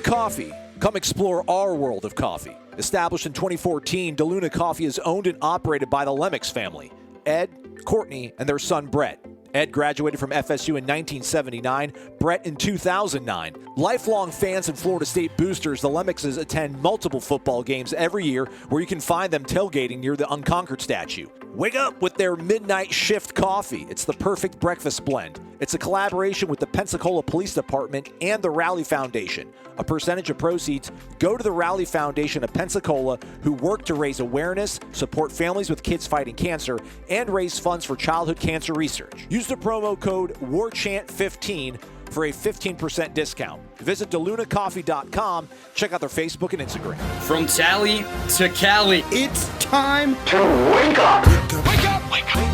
Coffee. Come explore our world of coffee. Established in 2014, DeLuna Coffee is owned and operated by the Lemmix family, Ed, Courtney, and their son Brett. Ed graduated from FSU in 1979, Brett in 2009. Lifelong fans and Florida State boosters, the Lemmixes attend multiple football games every year where you can find them tailgating near the Unconquered statue. Wake up with their midnight shift coffee. It's the perfect breakfast blend. It's a collaboration with the Pensacola Police Department and the Rally Foundation. A percentage of proceeds go to the Rally Foundation of Pensacola, who work to raise awareness, support families with kids fighting cancer, and raise funds for childhood cancer research. Use the promo code WARCHANT15 for a 15% discount. Visit DeLunaCoffee.com. Check out their Facebook and Instagram. From Tally to Cali, it's time to wake up. Wake up, wake up.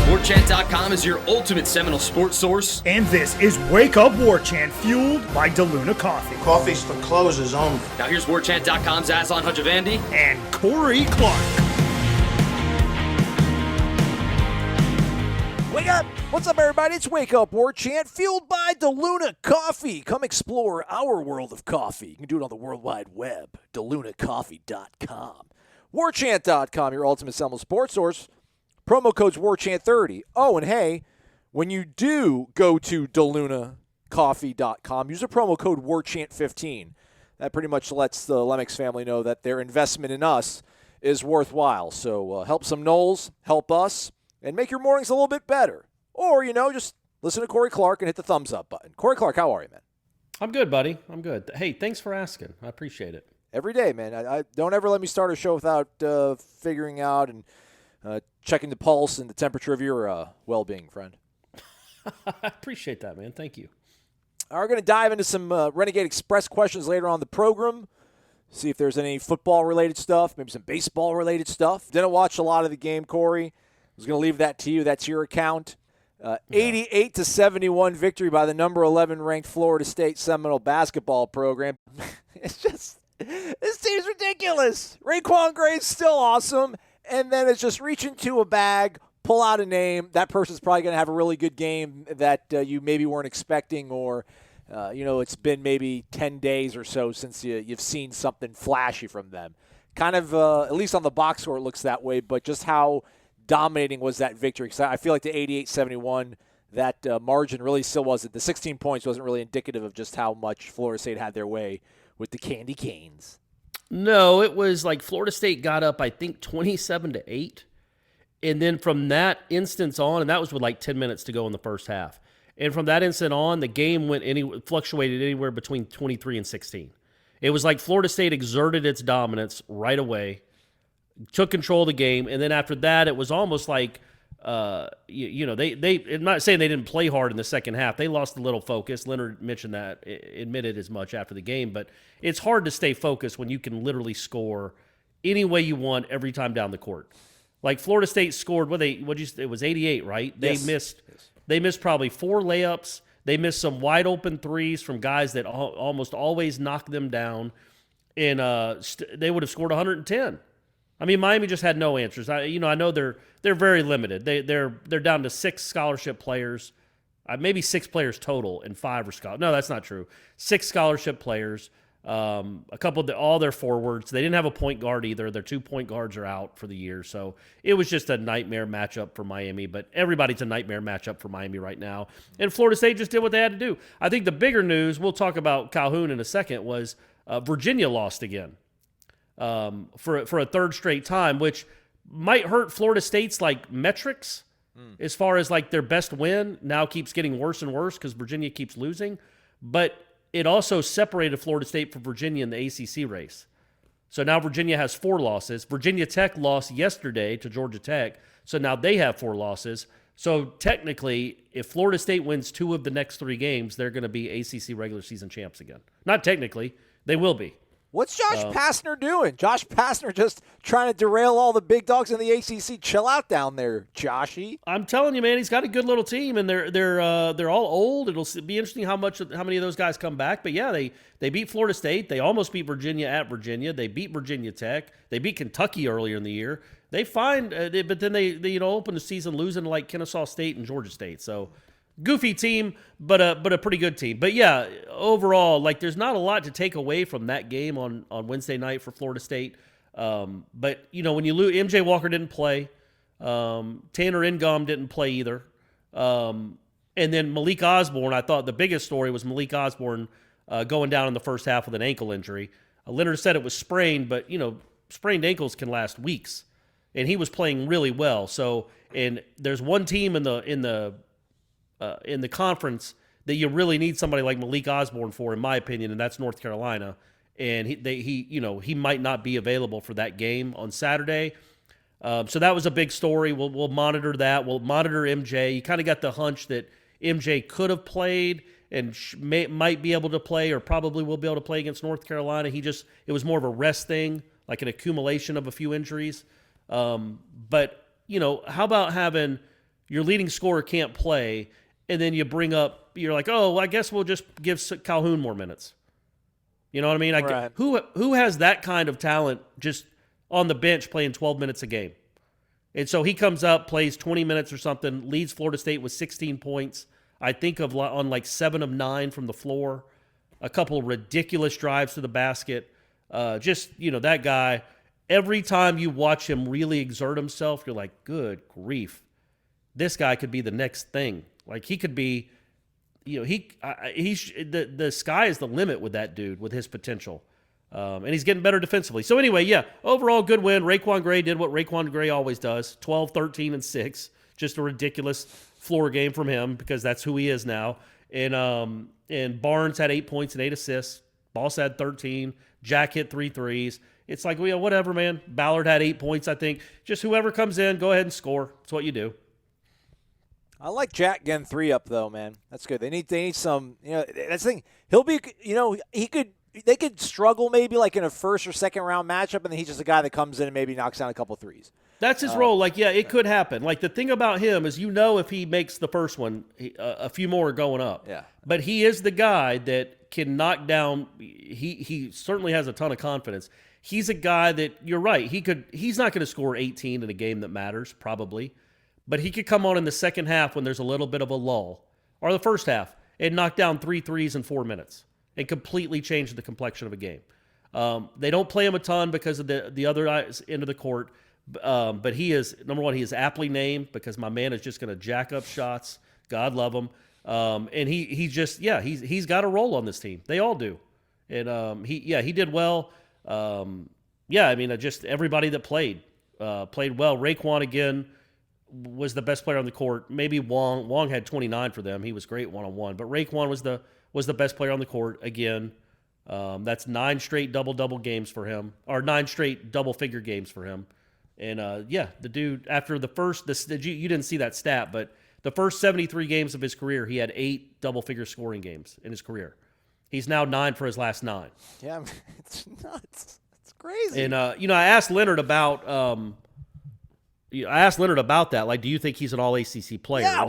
Warchant.com is your ultimate Seminole sports source. And this is Wake Up Warchant, fueled by DeLuna Coffee. Coffee's for closers only. Now here's Warchant.com's Aslan Hajavandi and Corey Clark. Wake up! What's up, everybody? It's Wake Up Warchant, fueled by DeLuna Coffee. Come explore our world of coffee. You can do it on the World Wide Web, DeLunaCoffee.com. Warchant.com, your ultimate Seminole sports source. Promo code's Warchant30. Oh, and hey, when you do go to DeLunaCoffee.com, use the promo code Warchant15. That pretty much lets the Lemmix family know that their investment in us is worthwhile. So help some Noles, help us, and make your mornings a little bit better. Or, just listen to Corey Clark and hit the thumbs up button. Corey Clark, how are you, man? I'm good, buddy. I'm good. Hey, thanks for asking. I appreciate it. Every day, man. I don't ever let me start a show without figuring out and checking the pulse and the temperature of your well-being, friend. I appreciate that, man. Thank you. We're going to dive into some Renegade Express questions later on the program. See if there's any football-related stuff, maybe some baseball-related stuff. Didn't watch a lot of the game, Corey. I was going to leave that to you. That's your account. 88-71 victory by the number 11 ranked Florida State Seminole basketball program. It's just, this team's ridiculous. Raekwon Gray's still awesome, and then it's just reach into a bag, pull out a name. That person's probably going to have a really good game that you maybe weren't expecting, or it's been maybe 10 days or so since you've seen something flashy from them. Kind of, at least on the box score, it looks that way, but just how dominating was that victory? Because I feel like the 88-71, that margin really still wasn't. The 16 points wasn't really indicative of just how much Florida State had their way with the Candy Canes. No, it was like Florida State got up, I think, 27-8. And then from that instance on, and that was with like 10 minutes to go in the first half. And from that instant on, the game fluctuated anywhere between 23 and 16. It was like Florida State exerted its dominance right away, took control of the game, and then after that, it was almost like, I'm not saying they didn't play hard in the second half. They lost a little focus. Leonard mentioned that, admitted as much after the game, but it's hard to stay focused when you can literally score any way you want every time down the court. Like Florida State scored, it was 88, right? Yes. They missed probably 4 layups. They missed some wide open threes from guys that almost always knock them down, and they would have scored 110. I mean, Miami just had no answers. I know they're very limited. They're down to 6 scholarship players, maybe 6 players total, and 5 are scholarship. No, that's not true. 6 scholarship players, a couple of all their forwards. They didn't have a point guard either. Their 2 point guards are out for the year, so it was just a nightmare matchup for Miami. But everybody's a nightmare matchup for Miami right now, and Florida State just did what they had to do. I think the bigger news, we'll talk about Calhoun in a second, was Virginia lost again. For a third straight time, which might hurt Florida State's metrics as far as their best win now keeps getting worse and worse because Virginia keeps losing. But it also separated Florida State from Virginia in the ACC race. So now Virginia has 4 losses. Virginia Tech lost yesterday to Georgia Tech, so now they have 4 losses. So technically, if Florida State wins 2 of the next 3 games, they're going to be ACC regular season champs again. Not technically, they will be. What's Josh Pastner doing? Josh Pastner just trying to derail all the big dogs in the ACC. Chill out down there, Joshy. I'm telling you, man, he's got a good little team, and they're all old. It'll be interesting how many of those guys come back. But yeah, they beat Florida State. They almost beat Virginia at Virginia. They beat Virginia Tech. They beat Kentucky earlier in the year. They but then they open the season losing to Kennesaw State and Georgia State. So goofy team, but a pretty good team. But yeah, overall, like there's not a lot to take away from that game on Wednesday night for Florida State. But when you lose, MJ Walker didn't play. Tanner Ngom didn't play either. And then Malik Osborne, I thought the biggest story was Malik Osborne going down in the first half with an ankle injury. Leonard said it was sprained, but sprained ankles can last weeks, and he was playing really well. So, and there's one team in the conference that you really need somebody like Malik Osborne for, in my opinion, and that's North Carolina. And he might not be available for that game on Saturday. So that was a big story. We'll monitor that. We'll monitor MJ. You kind of got the hunch that MJ could have played and might be able to play, or probably will be able to play against North Carolina. It was more of a rest thing, like an accumulation of a few injuries. But how about having your leading scorer can't play, and then you're like, oh, I guess we'll just give Calhoun more minutes. You know what I mean? Right. Who has that kind of talent just on the bench playing 12 minutes a game? And so he comes up, plays 20 minutes or something, leads Florida State with 16 points. I think on like 7 of 9 from the floor, a couple of ridiculous drives to the basket. That guy, every time you watch him really exert himself, you're like, good grief. This guy could be the next thing. Like he could be, the sky is the limit with that dude, with his potential. And he's getting better defensively. So anyway, yeah, overall good win. Raekwon Gray did what Raekwon Gray always does, 12, 13, and 6. Just a ridiculous floor game from him because that's who he is now. And Barnes had 8 points and 8 assists. Boss had 13. Jack hit 3 threes. It's like, whatever, man. Ballard had 8 points, I think. Just whoever comes in, go ahead and score. That's what you do. I like Jack getting 3 up though, man. That's good. They need some. That's the thing. He'll be. They could struggle maybe like in a first or second round matchup, and then he's just a guy that comes in and maybe knocks down a couple threes. That's his role. Like, yeah, it could happen. Like, the thing about him is, if he makes the first one, a few more are going up. Yeah. But he is the guy that can knock down. He certainly has a ton of confidence. He's a guy that, you're right, he's not going to score 18 in a game that matters, probably. But he could come on in the second half when there's a little bit of a lull, or the first half, and knock down 3 threes in 4 minutes and completely change the complexion of a game. They don't play him a ton because of the other end of the court. But he is, number one, he is aptly named because my man is just going to jack up shots. God love him. And he's got a role on this team. They all do. And he did well. Just everybody that played well. Raekwon again was the best player on the court. Maybe Wong. Wong had 29 for them. He was great one-on-one. But Raekwon was the best player on the court again. That's 9 straight double-double games for him, or 9 straight double-figure games for him. And, the dude, after you didn't see that stat, but the first 73 games of his career, he had 8 double-figure scoring games in his career. He's now 9 for his last 9. Yeah, it's nuts. It's crazy. And, I asked Leonard about that. Like, do you think he's an all-ACC player? Yeah,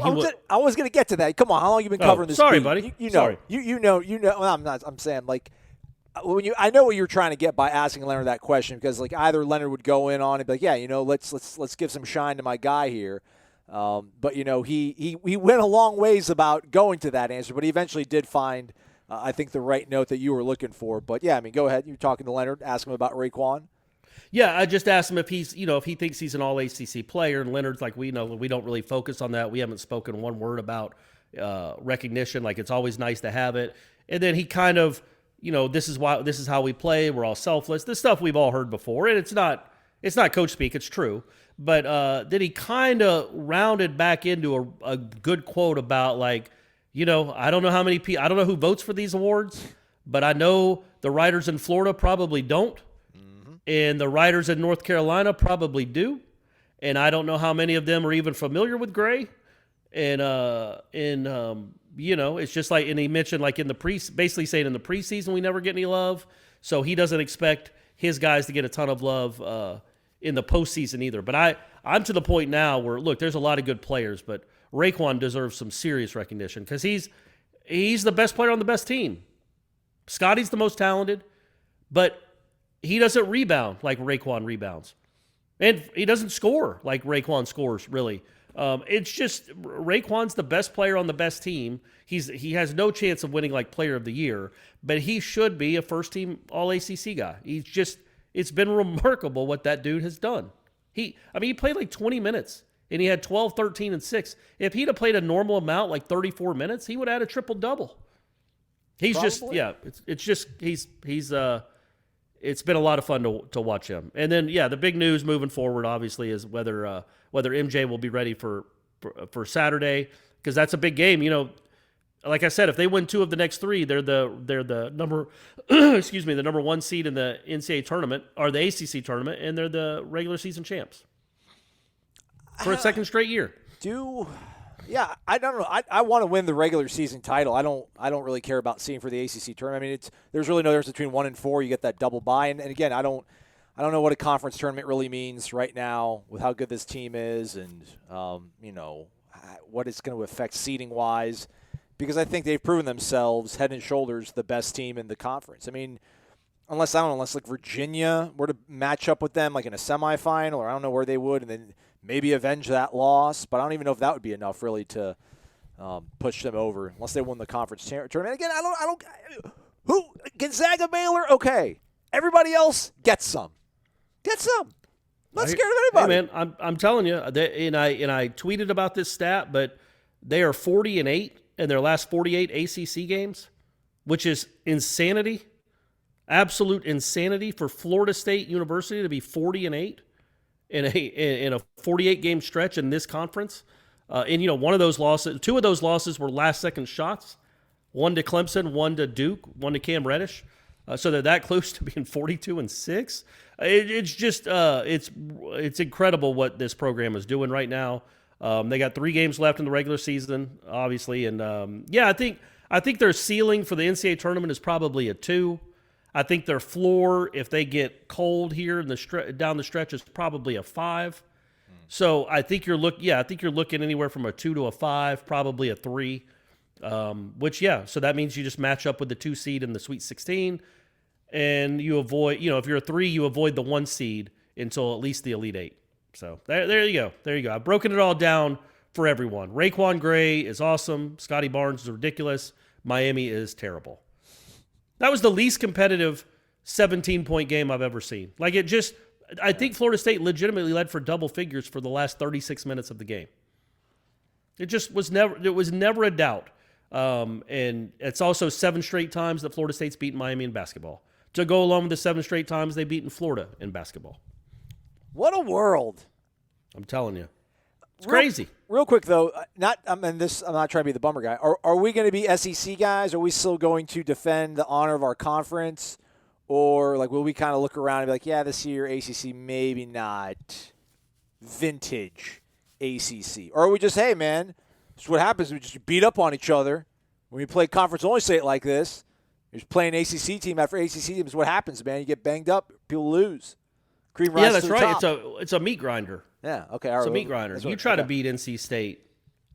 I was going to get to that. Come on, how long have you been covering this? Sorry, beat? buddy. Sorry. You know. Well, I'm not. I'm saying, like, I know what you're trying to get by asking Leonard that question, because like either Leonard would go in on it, and be like, let's give some shine to my guy here. But he went a long ways about going to that answer, but he eventually did find, I think, the right note that you were looking for. But yeah, go ahead. You're talking to Leonard. Ask him about Raekwon. Yeah, I just asked him if he's, if he thinks he's an all-ACC player, and Leonard's like, we don't really focus on that. We haven't spoken one word about recognition. Like, it's always nice to have it. And then he kind of, this is how we play. We're all selfless. This stuff we've all heard before, and it's not coach speak. It's true. But then he kind of rounded back into a good quote about, like, I don't know how many people, I don't know who votes for these awards, but I know the writers in Florida probably don't. And the writers in North Carolina probably do. And I don't know how many of them are even familiar with Gray. And it's just like, and he mentioned, like, basically saying in the preseason we never get any love. So he doesn't expect his guys to get a ton of love in the postseason either. But I'm to the point now where, look, there's a lot of good players, but Raekwon deserves some serious recognition because he's the best player on the best team. Scotty's the most talented, but he doesn't rebound like Raekwon rebounds. And he doesn't score like Raekwon scores, really. It's just Raekwon's the best player on the best team. He has no chance of winning like Player of the Year, but he should be a first-team All-ACC guy. It's been remarkable what that dude has done. He played like 20 minutes, and he had 12, 13, and 6. If he'd have played a normal amount, like 34 minutes, he would have had a triple-double. He's Probably. It's been a lot of fun to watch him. And then, the big news moving forward, obviously, is whether MJ will be ready for Saturday, because that's a big game. Like I said, if they win 2 of the next 3, they're the number the number 1 seed in the NCAA tournament or the ACC tournament, and they're the regular season champs for a second straight year. I don't know. I want to win the regular season title. I don't really care about seeing for the ACC tournament. I mean, there's really no difference between 1 and 4. You get that double bye, and again, I don't know what a conference tournament really means right now with how good this team is, and what it's going to affect seeding wise, because I think they've proven themselves head and shoulders the best team in the conference. I mean, unless like Virginia were to match up with them like in a semifinal, or I don't know where they would, and then maybe avenge that loss, but I don't even know if that would be enough really to push them over unless they won the conference tournament. Again, I don't. Who Gonzaga, Baylor? Okay, everybody else gets some. Get some. Not scared of anybody. Hey man, I'm telling you, and I tweeted about this stat, but they are 40-8 in their last 48 ACC games, which is insanity, absolute insanity for Florida State University to be 40-8. In a 48 game stretch in this conference, and one of those losses, 2 of those losses were last second shots, 1 to Clemson, 1 to Duke, 1 to Cam Reddish, so they're that close to being 42-6. It's just it's incredible what this program is doing right now. They got 3 games left in the regular season, obviously, and I think their ceiling for the NCAA tournament is probably a 2. I think their floor, if they get cold here in down the stretch, is probably a 5. So I think you're looking anywhere from a 2 to a 5, probably a 3. So that means you just match up with the 2 seed in the Sweet 16, and you avoid, if you're a 3, you avoid the 1 seed until at least the Elite 8. So there you go. There you go. I've broken it all down for everyone. Raekwon Gray is awesome. Scotty Barnes is ridiculous. Miami is terrible. That was the least competitive 17-point game I've ever seen. I think Florida State legitimately led for double figures for the last 36 minutes of the game. It was never a doubt. And it's also 7 straight times that Florida State's beaten Miami in basketball, to go along with the 7 straight times they've beaten Florida in basketball. What a world. I'm telling you. It's crazy. Real quick, though, I'm not trying to be the bummer guy. Are we going to be SEC guys? Are we still going to defend the honor of our conference? Or, will we kind of look around and be like, yeah, this year ACC, maybe not vintage ACC? Or are we just, hey, man, this is what happens. We just beat up on each other. When we play conference only, say it like this. You're just playing ACC team after ACC team is what happens, man. You get banged up, people lose. Cream rises that's to the right. top. It's a meat grinder. Yeah, okay. It's a meat grinder. You try to beat NC State,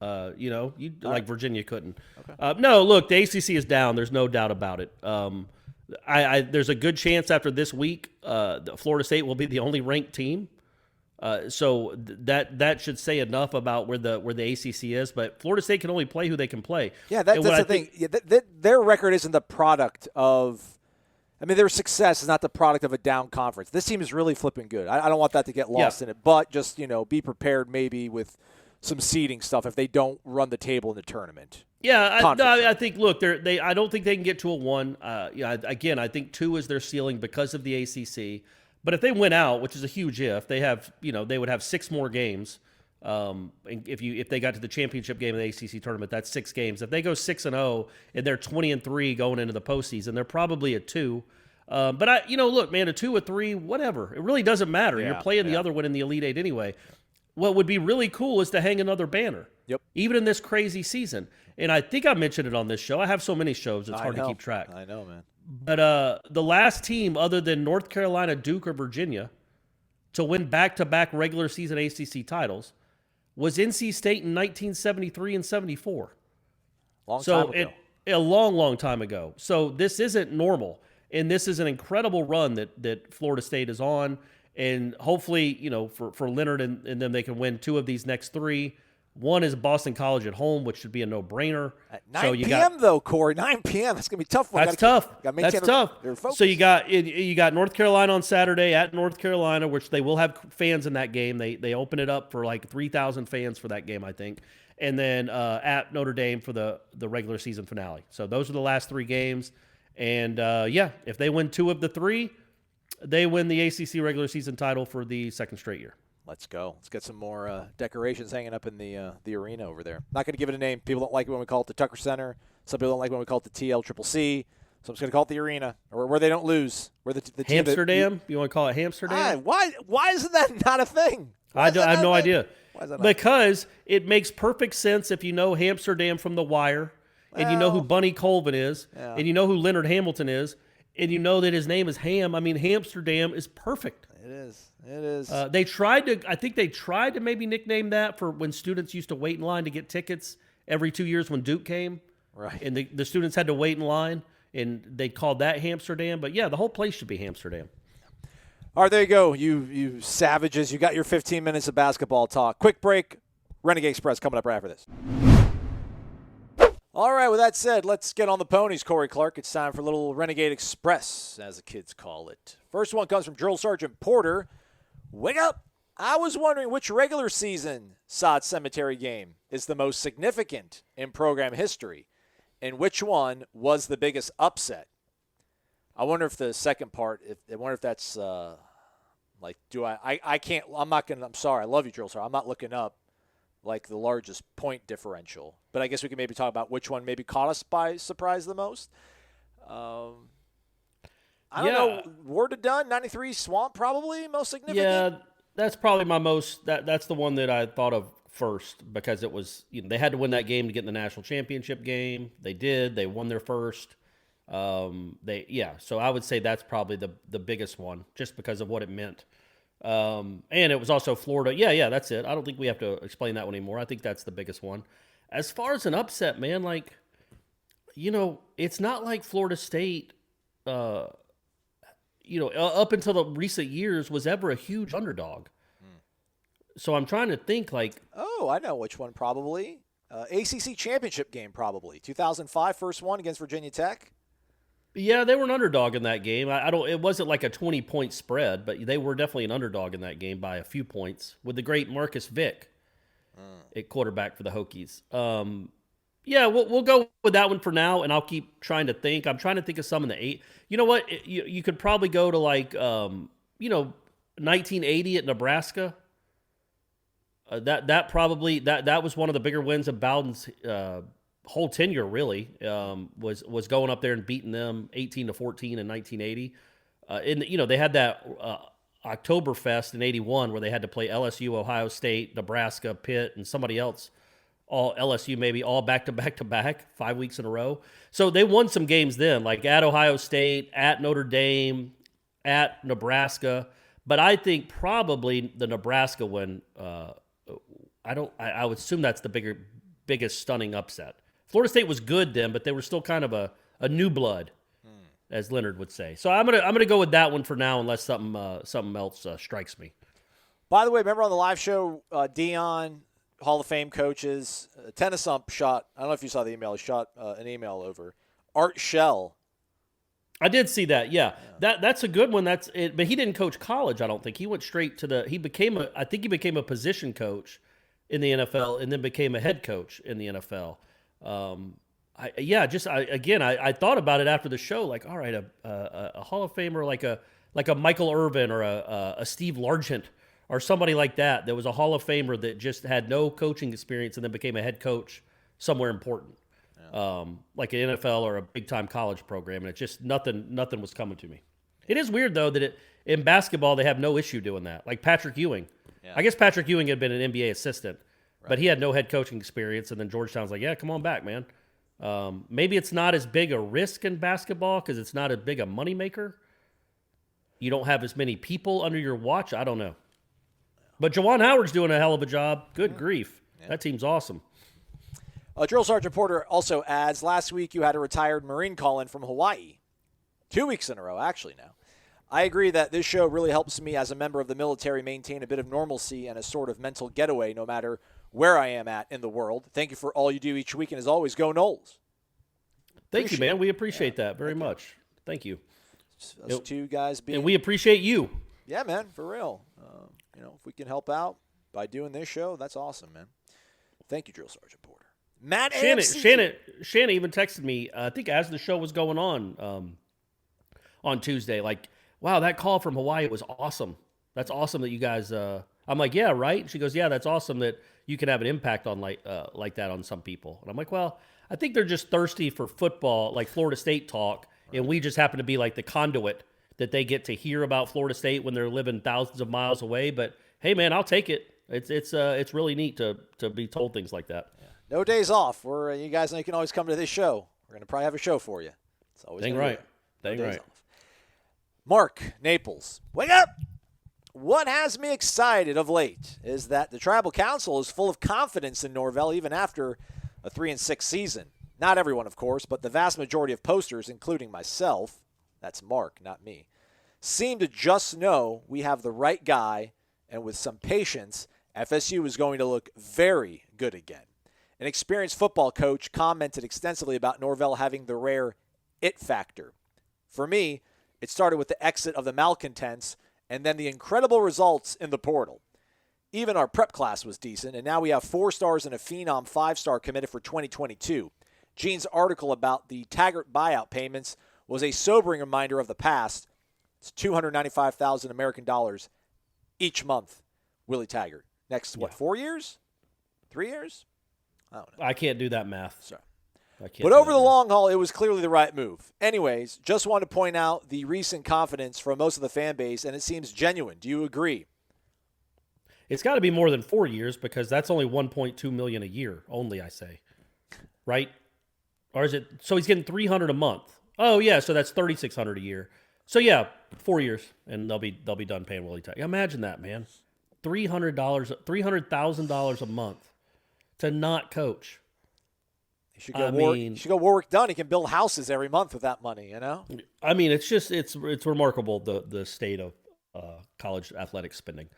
like Virginia couldn't. Okay. No, look, the ACC is down. There's no doubt about it. There's a good chance after this week, Florida State will be the only ranked team. So that should say enough about where the ACC is. But Florida State can only play who they can play. Yeah, that's the thing. Their record isn't the product of. I mean, their success is not the product of a down conference. This team is really flipping good. I don't want that to get lost in it, but just, be prepared maybe with some seeding stuff if they don't run the table in the tournament. Yeah, I think, look, I don't think they can get to a 1. Again, I think 2 is their ceiling because of the ACC. But if they win out, which is a huge if, they have, they would have 6 more games. If they got to the championship game of the ACC tournament, that's 6 games. If they go 6-0 and they're 20-3 going into the postseason, they're probably a 2. But look, man, a 2, a 3, whatever. It really doesn't matter. You're playing the other one in the Elite 8 anyway. What would be really cool is to hang another banner. Yep. Even in this crazy season. And I think I mentioned it on this show. I have so many shows, it's hard to keep track. I know, man. But the last team other than North Carolina, Duke, or Virginia to win back-to-back regular season ACC titles was NC State in 1973 and 74. A long time ago. So this isn't normal. And this is an incredible run that Florida State is on. And hopefully, for Leonard and them, they can win 2 of these next 3. One is Boston College at home, which should be a no-brainer. At 9 p.m. though, Corey. 9 p.m. That's going to be tough. That's tough. That's tough. So you got North Carolina on Saturday at North Carolina, which they will have fans in that game. They open it up for like 3,000 fans for that game, I think. And then at Notre Dame for the regular season finale. So those are the last 3 games. And, if they win 2 of the 3, they win the ACC regular season title for the second straight year. Let's go. Let's get some more decorations hanging up in the arena over there. Not going to give it a name. People don't like it when we call it the Tucker Center. Some people don't like it when we call it the TLCCC. So I'm just going to call it the arena, or where they don't lose. Where the Hamsterdam? You want to call it Hamsterdam? Why isn't that not a thing? I have no idea. Why is that not Because it makes perfect sense if you know Hamsterdam from The Wire, and you know who Bunny Colvin is, and you know who Leonard Hamilton is, and you know that his name is Ham. I mean, Hamsterdam is perfect. It is. It is. I think they tried to maybe nickname that for when students used to wait in line to get tickets every 2 years when Duke came. Right. And the students had to wait in line, and they called that Hamsterdam. But, yeah, the whole place should be Hamsterdam. All right, there you go, you savages. You got your 15 minutes of basketball talk. Quick break. Renegade Express coming up right after this. All right, with that said, let's get on the ponies, Corey Clark. It's time for a little Renegade Express, as the kids call it. First one comes from Drill Sergeant Porter. Wake up! I was wondering which regular season Sod Cemetary game is the most significant in program history, and which one was the biggest upset. I wonder if the second part, I wonder if that's I can't, I'm not going to, I'm sorry, I love you, Drill Sergeant. I'm not looking up like the largest point differential, but I guess we can maybe talk about which one maybe caught us by surprise the most. I don't know. Word of Done, 93 Swamp, probably most significant. Yeah, that's probably my most. That's the one that I thought of first because it was. They had to win that game to get in the national championship game. They did. They won their first. So I would say that's probably the biggest one, just because of what it meant. And it was also Florida. Yeah, that's it. I don't think we have to explain that one anymore. I think that's the biggest one. As far as an upset, man, it's not like Florida State. Up until the recent years, was ever a huge underdog. So I'm trying to think I know which one probably. ACC championship game probably. 2005, first one against Virginia Tech. Yeah, they were an underdog in that game. It wasn't like a 20-point spread, but they were definitely an underdog in that game by a few points with the great Marcus Vick at quarterback for the Hokies. We'll go with that one for now, and I'll keep trying to think. I'm trying to think of some in the 8. You know what? You could probably go to 1980 at Nebraska. That was one of the bigger wins of Bowden's whole tenure. Really, was going up there and beating them 18-14 in 1980. They had that Oktoberfest in '81 where they had to play LSU, Ohio State, Nebraska, Pitt, and somebody else. All LSU maybe all back to back 5 weeks in a row. So they won some games then, like at Ohio State, at Notre Dame, at Nebraska. But I think probably the Nebraska one. I would assume that's the biggest stunning upset. Florida State was good then, but they were still kind of a new blood, as Leonard would say. So I'm gonna go with that one for now, unless something else strikes me. By the way, remember on the live show, Dion, Hall of Fame coaches, Tennis Ump shot, I don't know if you saw the email, he shot an email over. Art Shell. I did see that, yeah. That's a good one. But he didn't coach college, I don't think. He went straight to he became a position coach in the NFL and then became a head coach in the NFL. I thought about it after the show, like, all right, a Hall of Famer like a Michael Irvin or a Steve Largent or somebody like that. There was a Hall of Famer that just had no coaching experience and then became a head coach somewhere important, like an NFL or a big-time college program, and it just nothing was coming to me. It is weird, though, that in basketball they have no issue doing that. Like Patrick Ewing. Yeah. I guess Patrick Ewing had been an NBA assistant, but he had no head coaching experience, and then Georgetown's like, yeah, come on back, man. Maybe it's not as big a risk in basketball because it's not as big a moneymaker. You don't have as many people under your watch. I don't know. But Juwan Howard's doing a hell of a job. Good grief. Yeah. That team's awesome. Drill Sergeant Porter also adds, last week you had a retired Marine call in from Hawaii. 2 weeks in a row, actually, now. I agree that this show really helps me as a member of the military maintain a bit of normalcy and a sort of mental getaway no matter where I am at in the world. Thank you for all you do each week, and as always, go Noles. Thank you, man. We appreciate that very much. Thank you. Those two guys being, and we appreciate you. Yeah, man, for real. If we can help out by doing this show, that's awesome, man. Thank you, Drill Sergeant Porter. Matt Shannon even texted me, I think as the show was going on Tuesday, like, wow, that call from Hawaii was awesome. That's awesome that you guys, I'm like, yeah, right? She goes, yeah, that's awesome that you can have an impact on like that on some people. And I'm like, well, I think they're just thirsty for football, like Florida State talk, and we just happen to be like the conduit that they get to hear about Florida State when they're living thousands of miles away. But hey, man, I'll take it. It's really neat to be told things like that. Yeah. No days off. You guys know you can always come to this show. We're gonna probably have a show for you. It's always dang right. Dang right. Off. Mark Naples, wake up! What has me excited of late is that the Tribal Council is full of confidence in Norvell even after a 3-6 season. Not everyone, of course, but the vast majority of posters, including myself, that's Mark, not me, seem to just know we have the right guy, and with some patience, FSU is going to look very good again. An experienced football coach commented extensively about Norvell having the rare it factor. For me, it started with the exit of the malcontents and then the incredible results in the portal. Even our prep class was decent, and now we have 4 stars and a phenom 5-star committed for 2022. Gene's article about the Taggart buyout payments was a sobering reminder of the past. It's $295,000 American dollars each month, Willie Taggart. Next, 4 years? 3 years? I don't know. I can't do that math. Sorry. But over the long haul, it was clearly the right move. Anyways, just wanted to point out the recent confidence from most of the fan base, and it seems genuine. Do you agree? It's got to be more than 4 years because that's only $1.2 million a year. Only, I say, right? Or is it? So he's getting $300 a month. Oh yeah, so that's $3,600 a year. So yeah, 4 years, and they'll be done paying Willie Taggart. Imagine that, man. $300,000 a month to not coach. He should go Warwick Dunn. He can build houses every month with that money, you know? I mean, it's remarkable the state of college athletic spending.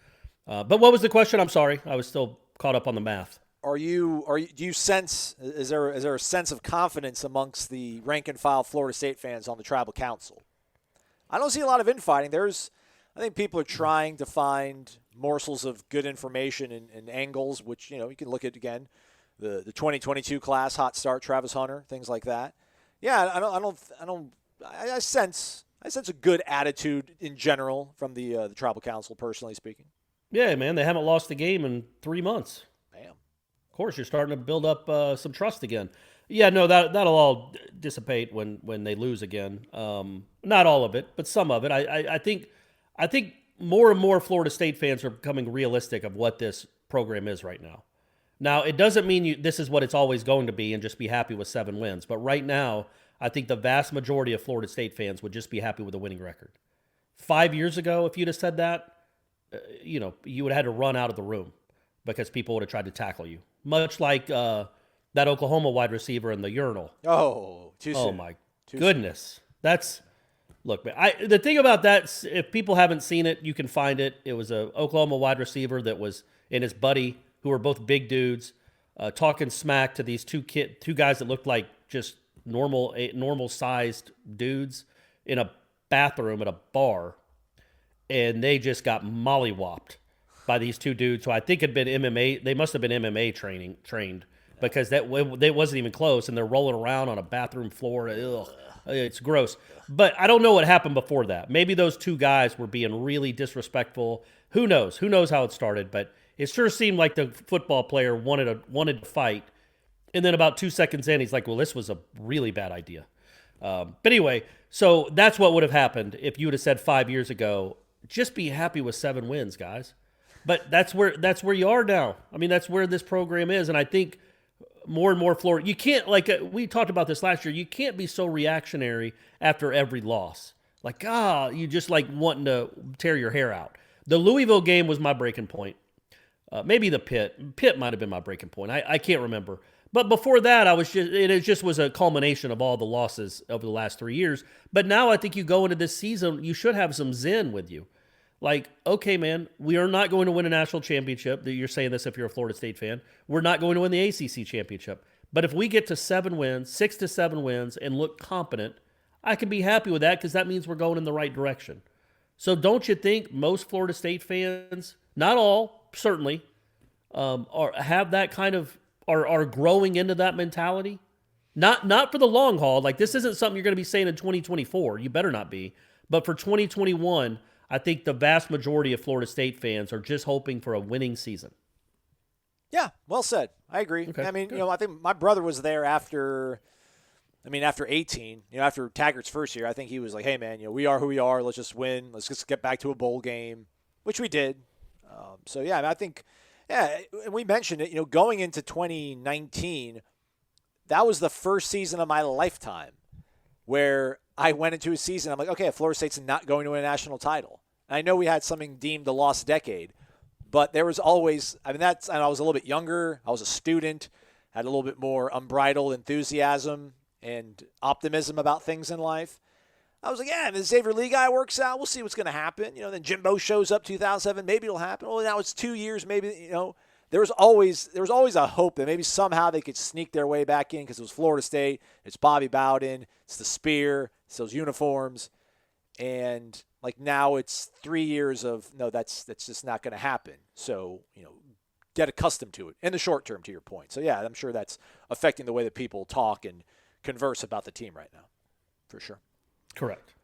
But what was the question? I'm sorry. I was still caught up on the math. Do you sense, is there a sense of confidence amongst the rank and file Florida State fans on the Tribal Council? I don't see a lot of infighting. I think people are trying to find morsels of good information and angles, which, you can look at, again, the 2022 class, hot start, Travis Hunter, things like that. Yeah, I sense a good attitude in general from the Tribal Council, personally speaking. Yeah, man, they haven't lost a game in 3 months. Damn. Of course, you're starting to build up some trust again. Yeah, no, that'll all dissipate when they lose again. Not all of it, but some of it. I think more and more Florida State fans are becoming realistic of what this program is right now. Now, it doesn't mean this is what it's always going to be and just be happy with 7 wins. But right now, I think the vast majority of Florida State fans would just be happy with a winning record. 5 years ago, if you'd have said that, you would have had to run out of the room because people would have tried to tackle you. Much like that Oklahoma wide receiver in the urinal. Oh, too soon. Oh, my goodness. Look, man, the thing about that, if people haven't seen it, you can find it. It was a Oklahoma wide receiver that was in his buddy, who were both big dudes, talking smack to these two guys that looked like just normal-sized dudes in a bathroom at a bar, and they just got mollywopped by these 2 dudes who I think had been MMA. They must have been MMA trained because they wasn't even close, and they're rolling around on a bathroom floor. Ugh, it's gross. But I don't know what happened before that. Maybe those 2 guys were being really disrespectful. Who knows? Who knows how it started? But it sure seemed like the football player wanted to fight. And then about 2 seconds in, he's like, well, this was a really bad idea. But anyway, so that's what would have happened if you would have said 5 years ago, just be happy with 7 wins, guys. But that's where you are now. I mean, that's where this program is. And I think more and more Florida, you can't, like we talked about this last year, you can't be so reactionary after every loss. Like, you just like wanting to tear your hair out. The Louisville game was my breaking point. Maybe the Pitt might have been my breaking point. I can't remember. But before that, it just was a culmination of all the losses over the last 3 years. But now I think you go into this season, you should have some zen with you. Like, okay, man, we are not going to win a national championship. You're saying this if you're a Florida State fan. We're not going to win the ACC championship. But if we get to 7 wins, 6 to 7 wins, and look competent, I can be happy with that because that means we're going in the right direction. So don't you think most Florida State fans, not all, certainly, have that kind of, are growing into that mentality? Not for the long haul. Like, this isn't something you're going to be saying in 2024. You better not be. But for 2021, I think the vast majority of Florida State fans are just hoping for a winning season. Yeah, well said. I agree. Okay, I mean, good. I think my brother was there after 18, after Taggart's first year. I think he was like, hey, man, we are who we are. Let's just win. Let's just get back to a bowl game, which we did. So, yeah, I think, and we mentioned it, going into 2019, that was the first season of my lifetime where I went into a season. I'm like, okay, Florida State's not going to win a national title. And I know we had something deemed a lost decade, but there was always, and I was a little bit younger. I was a student, had a little bit more unbridled enthusiasm and optimism about things in life. I was like, yeah, if the Xavier Lee guy works out, we'll see what's going to happen. Then Jimbo shows up 2007, maybe it'll happen. Well, now it's 2 years, maybe, there was always a hope that maybe somehow they could sneak their way back in because it was Florida State, it's Bobby Bowden, it's the Spear, it's those uniforms, and like now it's 3 years of no, that's just not going to happen. So get accustomed to it in the short term. To your point, so yeah, I'm sure that's affecting the way that people talk and converse about the team right now, for sure. Correct.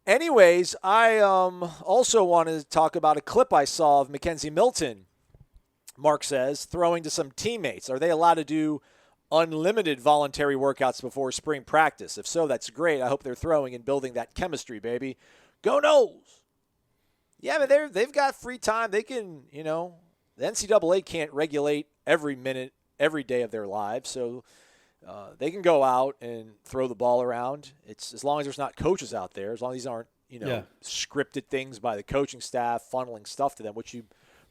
Anyways, I also wanted to talk about a clip I saw of Mackenzie Milton. Mark says, throwing to some teammates. Are they allowed to do unlimited voluntary workouts before spring practice? If so, that's great. I hope they're throwing and building that chemistry, baby. Go Noles! Yeah, but they've got free time. They can, the NCAA can't regulate every minute, every day of their lives. So they can go out and throw the ball around. It's as long as there's not coaches out there, as long as these aren't, scripted things by the coaching staff, funneling stuff to them, which you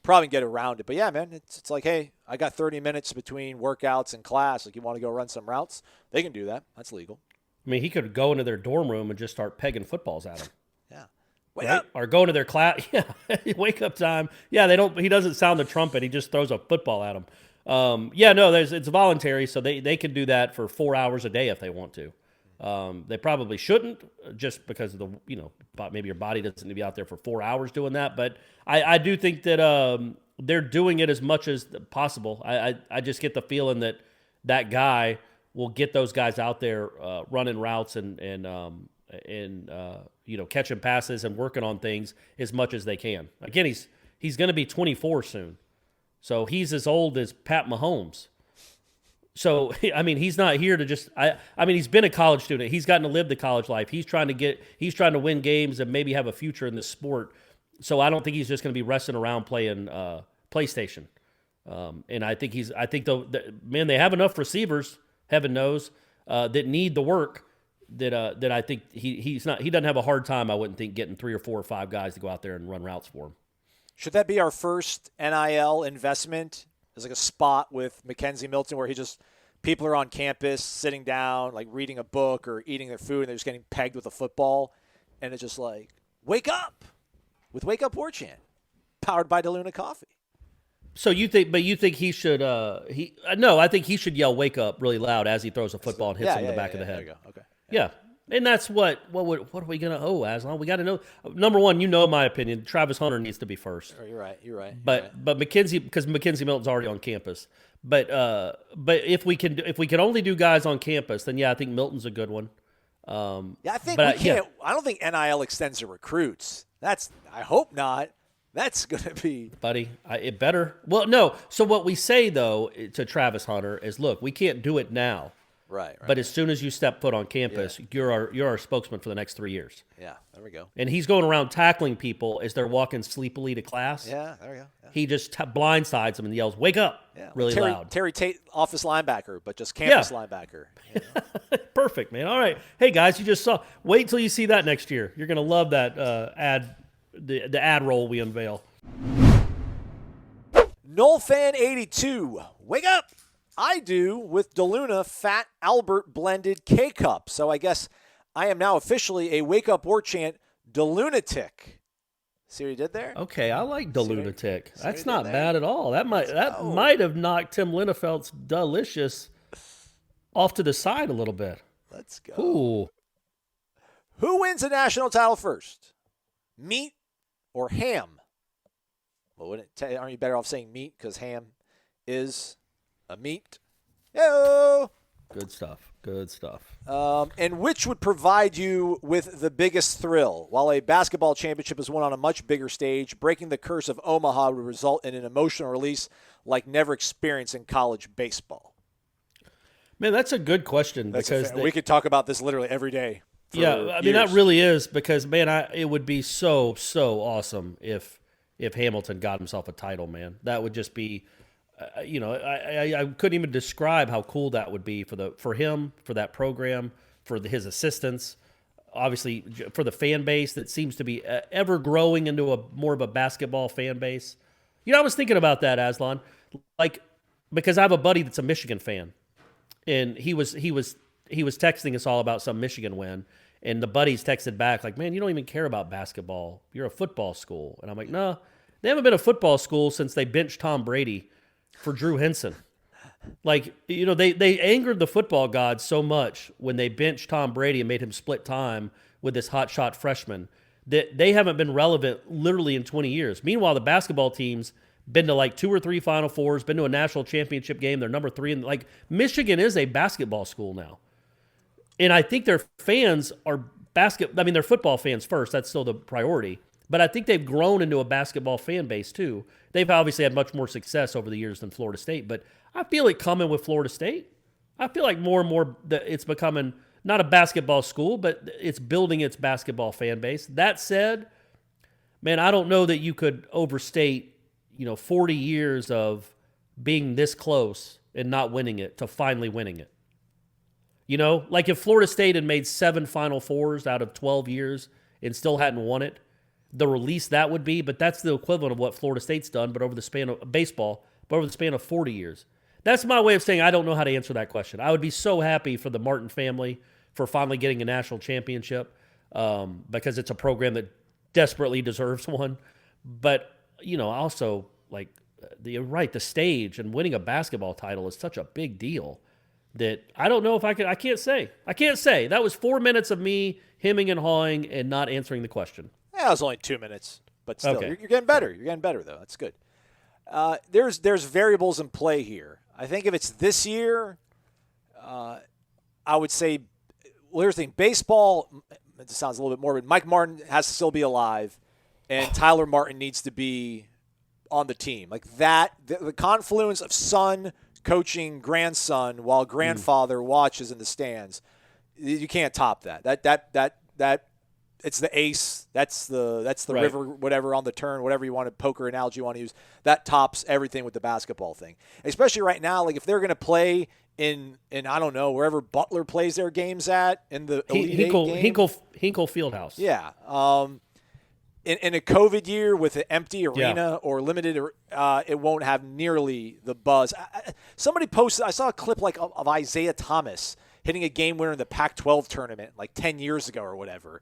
probably get around it. But yeah, man, it's like, hey, I got 30 minutes between workouts and class. Like, you want to go run some routes? They can do that. That's legal. I mean, he could go into their dorm room and just start pegging footballs at them. Yeah. Wake right? up. Or go into their class. Yeah. Wake up time. Yeah, he doesn't sound the trumpet. He just throws a football at them. It's voluntary, so they can do that for 4 hours a day if they want to. They probably shouldn't, just because of maybe your body doesn't need to be out there for 4 hours doing that. But I do think that they're doing it as much as possible. I just get the feeling that guy will get those guys out there running routes and catching passes and working on things as much as they can. Again, he's going to be 24 soon, so he's as old as Pat Mahomes. So, I mean, he's not here to just he's been a college student. He's gotten to live the college life. He's trying to win games and maybe have a future in this sport. So I don't think he's just going to be resting around playing PlayStation. And I think they have enough receivers, heaven knows, that need the work that I think he doesn't have a hard time, I wouldn't think, getting 3 or 4 or 5 guys to go out there and run routes for him. Should that be our first NIL investment? There's like a spot with Mackenzie Milton where people are on campus sitting down, like reading a book or eating their food, and they're just getting pegged with a football. And it's just like, wake up with Wake Up Warchant, powered by DeLuna Coffee. So you think he should, I think he should yell wake up really loud as he throws a football and hits him in the back of the head. There you go. Okay. Yeah. And that's what are we going to Aslan? We got to know. Number one, my opinion, Travis Hunter needs to be first. Oh, you're right. But Mackenzie, because Mackenzie Milton's already on campus. But if we can only do guys on campus, then yeah, I think Milton's a good one. I think we can't. Yeah. I don't think NIL extends to recruits. I hope not. That's going to be, buddy. It better. Well, no. So what we say though to Travis Hunter is, look, we can't do it now. Right. But as soon as you step foot on campus, you're our spokesman for the next 3 years. Yeah, there we go. And he's going around tackling people as they're walking sleepily to class. Yeah, there we go. Yeah. He just blindsides them and yells, "Wake up!" Really loud. Terry Tate, office linebacker, but just campus linebacker. Perfect, man. All right. Hey, guys, you just saw. Wait till you see that next year. You're going to love that ad, the ad roll we unveil. Nole Fan 82, wake up! I do with DeLuna Fat Albert Blended K-Cup. So I guess I am now officially a Wake Up Warchant DeLunatic. See what he did there? Okay, I like the lunatic. what That's he did not there? bad at all. That might have knocked Tim Linnefeld's delicious off to the side a little bit. Let's go. Ooh. Who wins the national title first? Meat or ham? Well, aren't you better off saying meat because ham is a meat? Yo. Good stuff. Good stuff. And which would provide you with the biggest thrill? While a basketball championship is won on a much bigger stage, breaking the curse of Omaha would result in an emotional release like never experienced in college baseball. Man, that's a good question because we could talk about this literally every day. Yeah, I mean that really is because man, it would be so awesome if Hamilton got himself a title, man. That would just be, I couldn't even describe how cool that would be for him, for that program, for his assistants, obviously for the fan base that seems to be ever growing into more of a basketball fan base. I was thinking about that, Aslan, because I have a buddy that's a Michigan fan, and he was texting us all about some Michigan win. And the buddies texted back like, man, you don't even care about basketball. You're a football school. And I'm like, no, they haven't been a football school since they benched Tom Brady for Drew Henson. They angered the football gods so much when they benched Tom Brady and made him split time with this hotshot freshman that they haven't been relevant literally in 20 years. Meanwhile, the basketball team's been to like 2 or 3 Final Fours, been to a national championship game. They're number 3. And Michigan is a basketball school now. And I think their fans are they're football fans first. That's still the priority. But I think they've grown into a basketball fan base too. They've obviously had much more success over the years than Florida State. But I feel it coming with Florida State. I feel like more and more that it's becoming not a basketball school, but it's building its basketball fan base. That said, man, I don't know that you could overstate, 40 years of being this close and not winning it to finally winning it. If Florida State had made 7 Final Fours out of 12 years and still hadn't won it, the release that would be, but that's the equivalent of what Florida State's done, but over the span of baseball, but over the span of 40 years. That's my way of saying I don't know how to answer that question. I would be so happy for the Martin family for finally getting a national championship because it's a program that desperately deserves one. But, also, the stage and winning a basketball title is such a big deal that I don't know if I can't say. That was 4 minutes of me hemming and hawing and not answering the question. Yeah, it was only 2 minutes, but still, Okay. You're getting better. You're getting better, though. That's good. There's variables in play here. I think if it's this year, I would say, well, here's the thing. Baseball, it sounds a little bit morbid. Mike Martin has to still be alive, and Tyler Martin needs to be on the team. The confluence of son coaching grandson while grandfather watches in the stands, you can't top that. That it's the ace. That's the right. River, whatever on the turn, whatever you want to poker analogy you want to use. That tops everything with the basketball thing. Especially right now, if they're going to play in I don't know wherever Butler plays their games at in the Elite Eight game. Hinkle Fieldhouse. Yeah. In a COVID year with an empty arena or limited, it won't have nearly the buzz. Somebody posted, I saw a clip of Isaiah Thomas hitting a game winner in the Pac-12 tournament 10 years ago or whatever,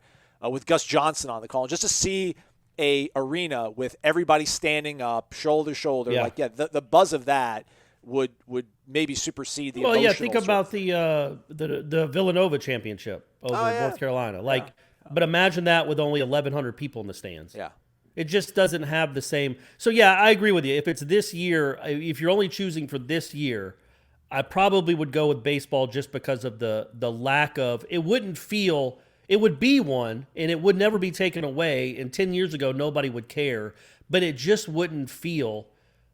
with Gus Johnson on the call, just to see a arena with everybody standing up, shoulder to shoulder. Yeah. The buzz of that would maybe supersede the emotional. Think about the Villanova championship over North Carolina. But imagine that with only 1,100 people in the stands. Yeah. It just doesn't have the same. So, yeah, I agree with you. If it's this year, if you're only choosing for this year, I probably would go with baseball just because of the lack of – it would be one, and it would never be taken away. And 10 years ago, nobody would care. But it just wouldn't feel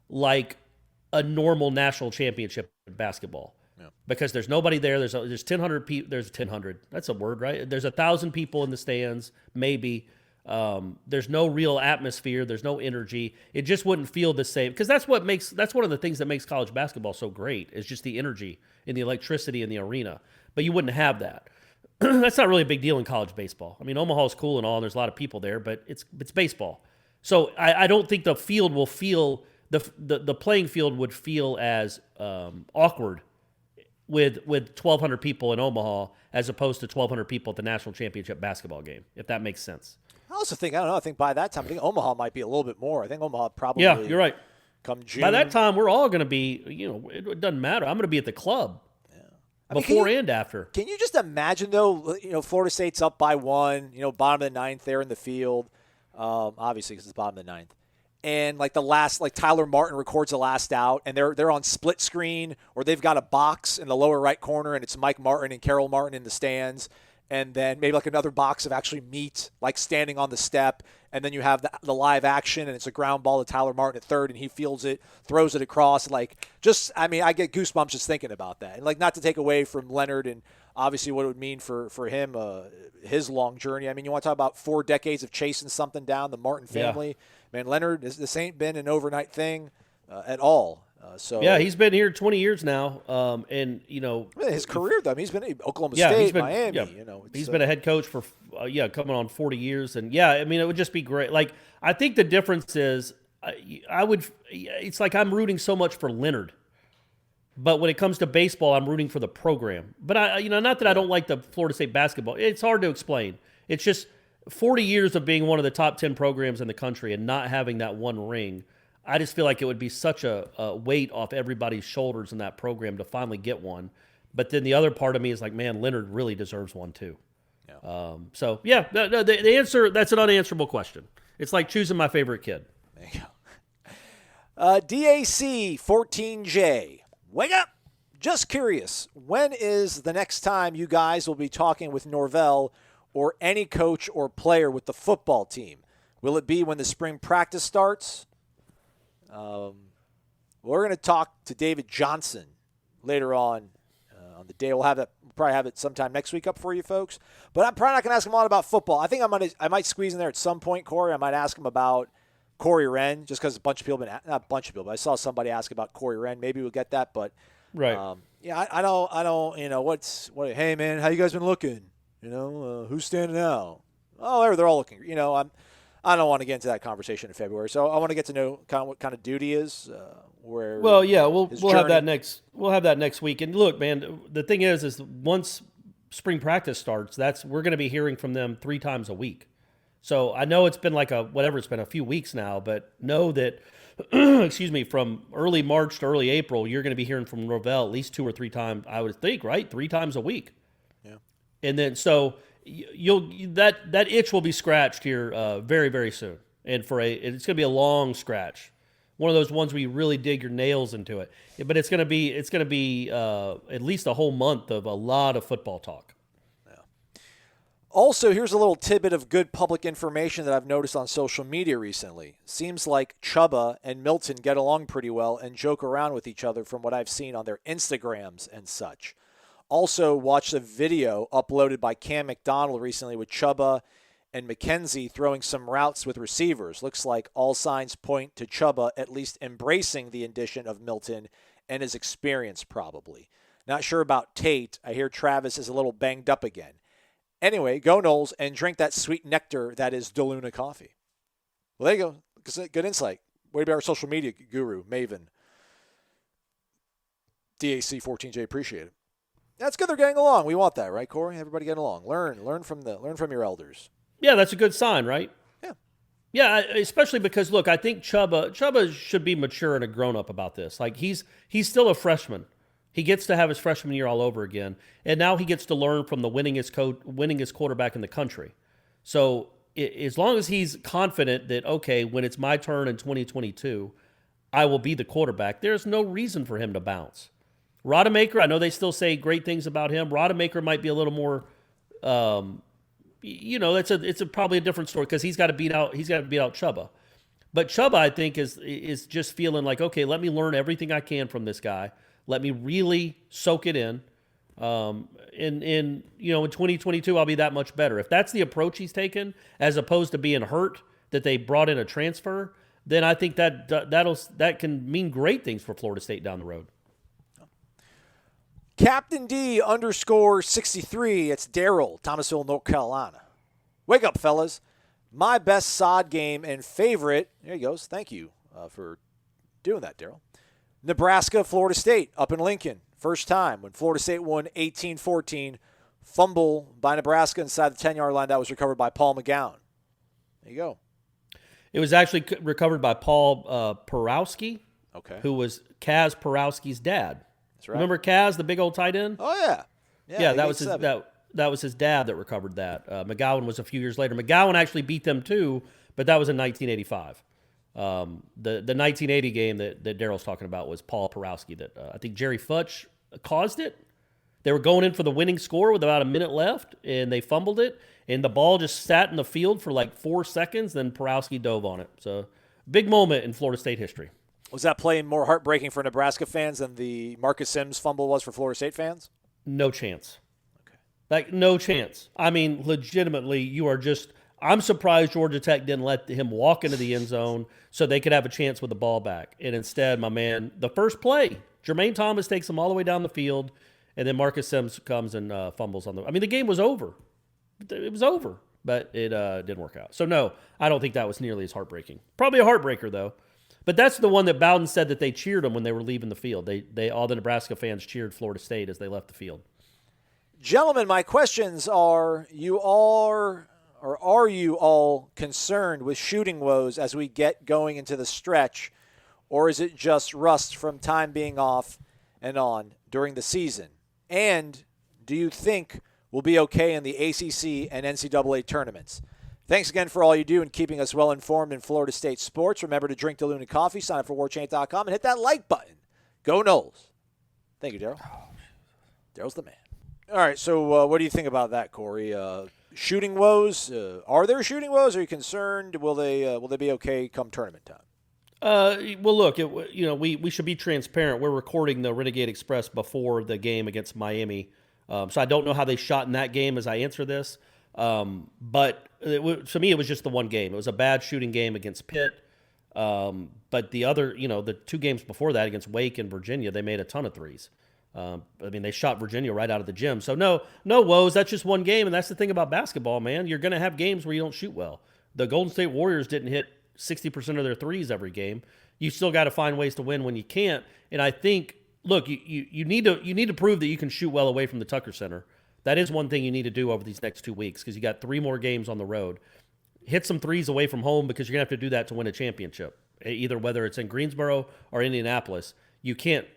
like a normal national championship in basketball. Because there's nobody there. There's 1,000 people. There's 1,000. That's a word, right? There's 1,000 people in the stands, maybe. There's no real atmosphere. There's no energy. It just wouldn't feel the same. Because that's one of the things that makes college basketball so great is just the energy and the electricity in the arena. But you wouldn't have that. That's not really a big deal in college baseball. I mean, Omaha's cool and all, and there's a lot of people there, but it's baseball. So I don't think the field will feel the playing field would feel as awkward with 1,200 people in Omaha as opposed to 1,200 people at the national championship basketball game, if that makes sense. I also think, I don't know, I think by that time, I think Omaha might be a little bit more. I think Omaha probably. Yeah, you're right. Come June. By that time, we're all going to be, it doesn't matter. I'm going to be at the club before and after. Can you just imagine, though, Florida State's up by 1, bottom of the 9th there in the field, obviously because it's bottom of the 9th. And Tyler Martin records the last out, and they're on split screen, or they've got a box in the lower right corner, and it's Mike Martin and Carol Martin in the stands, and then maybe another box of actually meat, standing on the step, and then you have the live action, and it's a ground ball to Tyler Martin at third, and he fields it, throws it across. I get goosebumps just thinking about that. And not to take away from Leonard and obviously what it would mean for him, his long journey. I mean, you want to talk about 4 decades of chasing something down, the Martin family. Yeah. Man, Leonard, this ain't been an overnight thing at all. He's been here 20 years now, and his career though. I mean, he's been at Oklahoma State, Miami. Yeah, he's been a head coach for coming on 40 years, and it would just be great. I think the difference is, it's like I'm rooting so much for Leonard, but when it comes to baseball, I'm rooting for the program. But not that I don't like the Florida State basketball. It's hard to explain. It's just 40 years of being one of the top 10 programs in the country and not having that one ring. I just feel like it would be such a weight off everybody's shoulders in that program to finally get one. But then the other part of me is man, Leonard really deserves one too. Yeah. The answer, that's an unanswerable question. It's like choosing my favorite kid. There you go. DAC 14J, wake up! Just curious, when is the next time you guys will be talking with Norvell or any coach or player with the football team? Will it be when the spring practice starts? We're going to talk to David Johnson later on the day. We'll probably have it sometime next week up for you folks. But I'm probably not going to ask him a lot about football. I think I might squeeze in there at some point, Corey. I might ask him about Corey Wren, just because a bunch of people not a bunch of people, but I saw somebody ask about Corey Wren. Maybe we'll get that, but right. I don't. Hey man, how you guys been looking? Who's standing out? Oh, they're all looking. I don't want to get into that conversation in February, so I want to get to know what kind of duty is. We'll have that next. We'll have that next week. And look, man, the thing is once spring practice starts, we're going to be hearing from them 3 times a week. So I know it's been it's been a few weeks now, but know that, from early March to early April, you're going to be hearing from Norvell at least 2 or 3 times. I would think, right, 3 times a week. Yeah, and then so. That itch will be scratched here very, very soon, and it's going to be a long scratch, one of those ones where you really dig your nails into it. But it's going to be at least a whole month of a lot of football talk. Yeah. Also, here's a little tidbit of good public information that I've noticed on social media recently. Seems like Chubba and Milton get along pretty well and joke around with each other from what I've seen on their Instagrams and such. Also, watched a video uploaded by Cam McDonald recently with Chubba and McKenzie throwing some routes with receivers. Looks like all signs point to Chubba at least embracing the addition of Milton and his experience probably. Not sure about Tate. I hear Travis is a little banged up again. Anyway, go Noles and drink that sweet nectar that is DeLuna coffee. Well, there you go. Good insight. Way to be our social media guru, Maven. DAC 14J, appreciate it. That's good. They're getting along. We want that, right, Corey? Everybody getting along. Learn from your elders. Yeah, that's a good sign, right? Yeah. Yeah, especially because look, I think Chubba should be mature and a grown up about this. He's still a freshman. He gets to have his freshman year all over again, and now he gets to learn from the winningest quarterback in the country. So as long as he's confident that when it's my turn in 2022, I will be the quarterback. There's no reason for him to bounce. Rodemaker, I know they still say great things about him. Rodemaker might be a little more, it's probably a different story because he's got to beat out Chubba. But Chubba, I think, is just feeling like, okay, let me learn everything I can from this guy. Let me really soak it in. In 2022, I'll be that much better. If that's the approach he's taken, as opposed to being hurt that they brought in a transfer, then I think that can mean great things for Florida State down the road. Captain D _63. It's Daryl, Thomasville, North Carolina. Wake up, fellas. My best Sod game and favorite. There he goes. Thank you for doing that, Daryl. Nebraska, Florida State up in Lincoln. First time when Florida State won 18-14. Fumble by Nebraska inside the 10-yard line that was recovered by Paul McGowan. There you go. It was actually recovered by Paul Porowski, who was Kaz Porowski's dad. That's right. Remember Kaz, the big old tight end? Oh, yeah. Yeah, that was his dad that recovered that. McGowan was a few years later. McGowan actually beat them too, but that was in 1985. The 1980 game that Daryl's talking about was Paul Porowski that I think Jerry Futch caused it. They were going in for the winning score with about a minute left, and they fumbled it, and the ball just sat in the field for like 4 seconds, then Porowski dove on it. So big moment in Florida State history. Was that play more heartbreaking for Nebraska fans than the Marcus Sims fumble was for Florida State fans? No chance. Like, no chance. I mean, legitimately, I'm surprised Georgia Tech didn't let him walk into the end zone so they could have a chance with the ball back. And instead, my man, the first play, Jermaine Thomas takes him all the way down the field, and then Marcus Sims comes and fumbles on the game was over. It was over, but it didn't work out. So, no, I don't think that was nearly as heartbreaking. Probably a heartbreaker, though. But that's the one that Bowden said that they cheered him when they were leaving the field. They all the Nebraska fans cheered Florida State as they left the field. Gentlemen, my questions are you all concerned with shooting woes as we get going into the stretch, or is it just rust from time being off and on during the season? And do you think we'll be okay in the ACC and NCAA tournaments? Thanks again for all you do in keeping us well informed in Florida State sports. Remember to drink DeLuna coffee, sign up for Warchant.com, and hit that like button. Go Noles. Thank you, Daryl. Daryl's the man. All right, so what do you think about that, Corey? Shooting woes? Are there shooting woes? Are you concerned? Will they be okay come tournament time? Well, look, we should be transparent. We're recording the Renegade Express before the game against Miami, so I don't know how they shot in that game as I answer this. But to me, it was just the one game. It was a bad shooting game against Pitt. But the other, the 2 games before that against Wake and Virginia, they made a ton of threes. They shot Virginia right out of the gym. So no woes. That's just one game, and that's the thing about basketball, man. You're going to have games where you don't shoot well. The Golden State Warriors didn't hit 60% of their threes every game. You still got to find ways to win when you can't. And I think, look, you need to prove that you can shoot well away from the Tucker Center. That is one thing you need to do over these next 2 weeks because you got 3 more games on the road. Hit some threes away from home because you're going to have to do that to win a championship, either whether it's in Greensboro or Indianapolis. You can't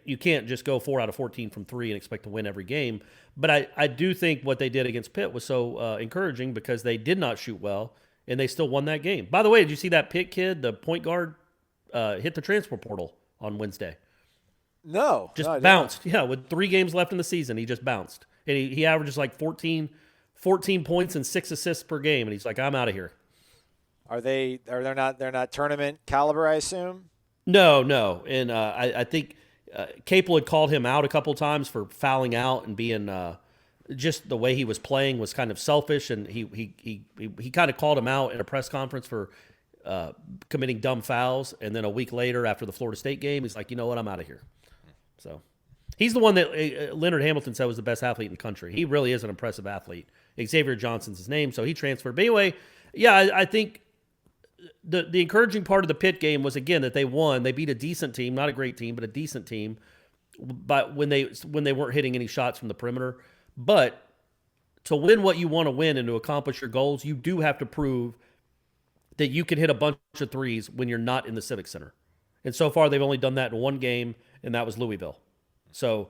just go 4 out of 14 from 3 and expect to win every game. But I do think what they did against Pitt was so encouraging because they did not shoot well, and they still won that game. By the way, did you see that Pitt kid, the point guard, hit the transfer portal on Wednesday? No. Just bounced. Yeah, with 3 games left in the season, he just bounced. And he averages like 14 points and 6 assists per game, and he's like, I'm out of here. They're not tournament caliber, I assume? No. And I think Capel had called him out a couple times for fouling out and being just the way he was playing was kind of selfish, and he kind of called him out in a press conference for committing dumb fouls. And then a week later, after the Florida State game, he's like, you know what, I'm out of here. So he's the one that Leonard Hamilton said was the best athlete in the country. He really is an impressive athlete. Xavier Johnson's his name, so he transferred. But anyway, yeah, I think the encouraging part of the Pitt game was, again, that they won. They beat a decent team, not a great team, but a decent team. But when they weren't hitting any shots from the perimeter. But to win what you want to win and to accomplish your goals, you do have to prove that you can hit a bunch of threes when you're not in the Civic Center. And so far, they've only done that in one game, and that was Louisville. So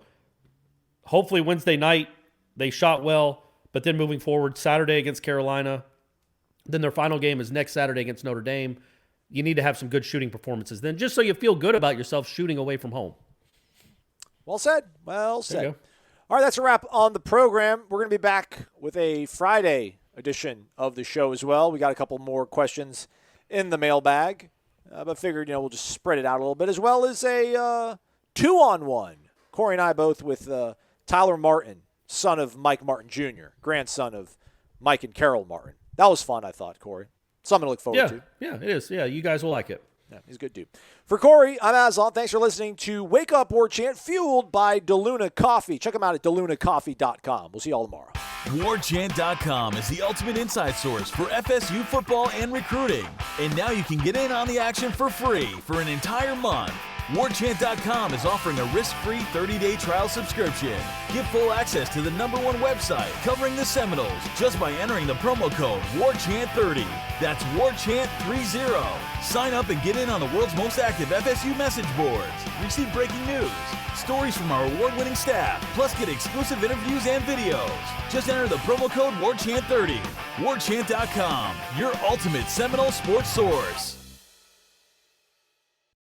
hopefully Wednesday night they shot well, but then moving forward, Saturday against Carolina, then their final game is next Saturday against Notre Dame. You need to have some good shooting performances then, just so you feel good about yourself shooting away from home. Well said. Well said. All right, that's a wrap on the program. We're going to be back with a Friday edition of the show as well. We got a couple more questions in the mailbag, but figured we'll just spread it out a little bit, as well as a 2-on-1. Corey and I both with Tyler Martin, son of Mike Martin Jr., grandson of Mike and Carol Martin. That was fun, I thought, Corey. Something to look forward to. Yeah, it is. Yeah, you guys will like it. Yeah, he's a good dude. For Corey, I'm Aslan. Thanks for listening to Wake Up Warchant, fueled by DeLuna Coffee. Check them out at DeLunaCoffee.com. We'll see you all tomorrow. Warchant.com is the ultimate inside source for FSU football and recruiting. And now you can get in on the action for free for an entire month. Warchant.com is offering a risk-free 30-day trial subscription. Get full access to the #1 website covering the Seminoles just by entering the promo code WARCHANT30. That's WARCHANT30. Sign up and get in on the world's most active FSU message boards. Receive breaking news, stories from our award-winning staff, plus get exclusive interviews and videos. Just enter the promo code WARCHANT30. Warchant.com, your ultimate Seminole sports source.